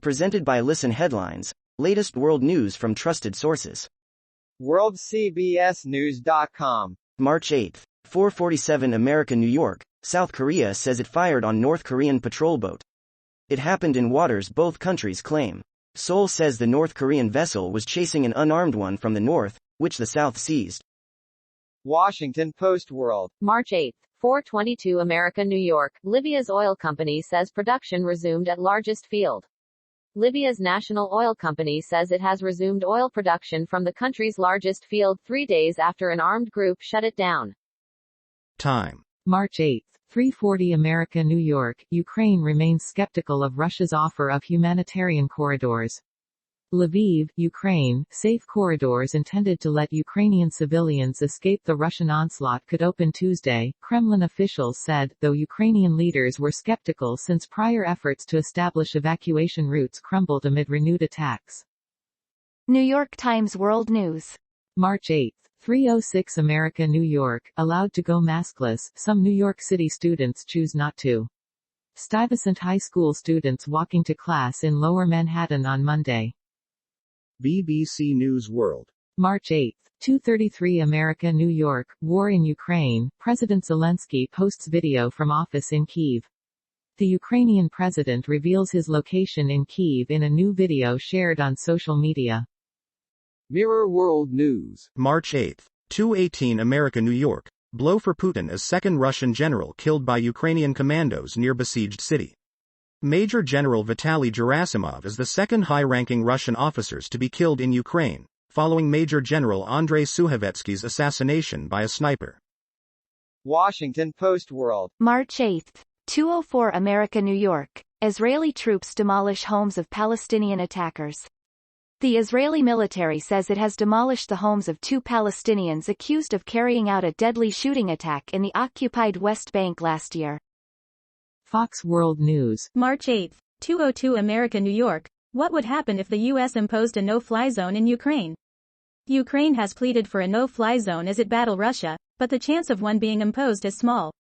Presented by Listen Headlines, latest world news from trusted sources. WorldCBSNews.com. March 8, 4:47 America, New York. South Korea says it fired on North Korean patrol boat. It happened in waters both countries claim. Seoul says the North Korean vessel was chasing an unarmed one from the north, which the South seized. Washington Post World. March 8, 4:22 America, New York. Libya's oil company says production resumed at largest field. Libya's national oil company says it has resumed oil production from the country's largest field 3 days after an armed group shut it down. Time. March 8, 3:40 America, New York. Ukraine remains skeptical of Russia's offer of humanitarian corridors. Lviv, Ukraine. Safe corridors intended to let Ukrainian civilians escape the Russian onslaught could open Tuesday, Kremlin officials said, though Ukrainian leaders were skeptical since prior efforts to establish evacuation routes crumbled amid renewed attacks. New York Times World News. March 8, 3:06 America, New York. Allowed to go maskless, some New York City students choose not to. Stuyvesant High School students walking to class in Lower Manhattan on Monday. BBC News World. March 8, 2:33 America, New York. War in Ukraine. President Zelensky posts video from office in Kyiv. The Ukrainian president reveals his location in Kyiv in a new video shared on social media. Mirror World News. March 8, 2:18 America, New York. Blow for Putin as second Russian general killed by Ukrainian commandos near besieged city. Major General Vitaly Gerasimov is the second high-ranking Russian officers to be killed in Ukraine, following Major General Andrei Suhavetsky's assassination by a sniper. Washington Post World. March 8, 2:04 America, New York. Israeli troops demolish homes of Palestinian attackers. The Israeli military says it has demolished the homes of 2 Palestinians accused of carrying out a deadly shooting attack in the occupied West Bank last year. Fox World News. March 8, 2:02 America, New York. What would happen if the U.S. imposed a no-fly zone in Ukraine? Ukraine has pleaded for a no-fly zone as it battles Russia, but the chance of one being imposed is small.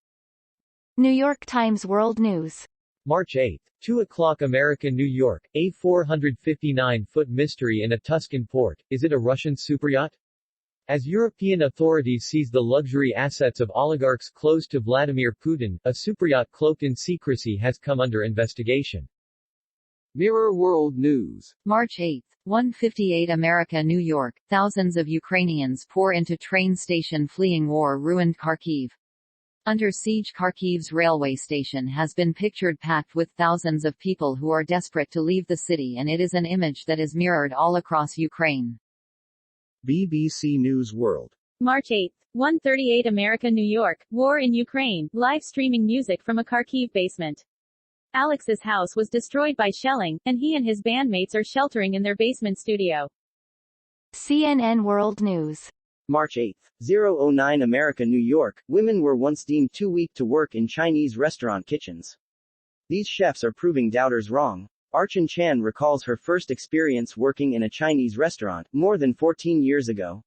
New York Times World News. March 8, 2 o'clock America, New York. A 459-foot mystery in a Tuscan port. Is it a Russian superyacht? As European authorities seize the luxury assets of oligarchs close to Vladimir Putin, a superyacht cloaked in secrecy has come under investigation. Mirror World News. March 8, 1:58 America, New York. Thousands of Ukrainians pour into train station fleeing war-ruined Kharkiv. Under siege, Kharkiv's railway station has been pictured packed with thousands of people who are desperate to leave the city, and it is an image that is mirrored all across Ukraine. BBC News World. March 8, 1:38 America, New York. War in Ukraine. Live streaming music from a Kharkiv basement. Alex's house was destroyed by shelling, and he and his bandmates are sheltering in their basement studio. CNN World News. March 8, 0:09 America, New York. Women were once deemed too weak to work in Chinese restaurant kitchens. These chefs are proving doubters wrong. Archon Chan recalls her first experience working in a Chinese restaurant, more than 14 years ago.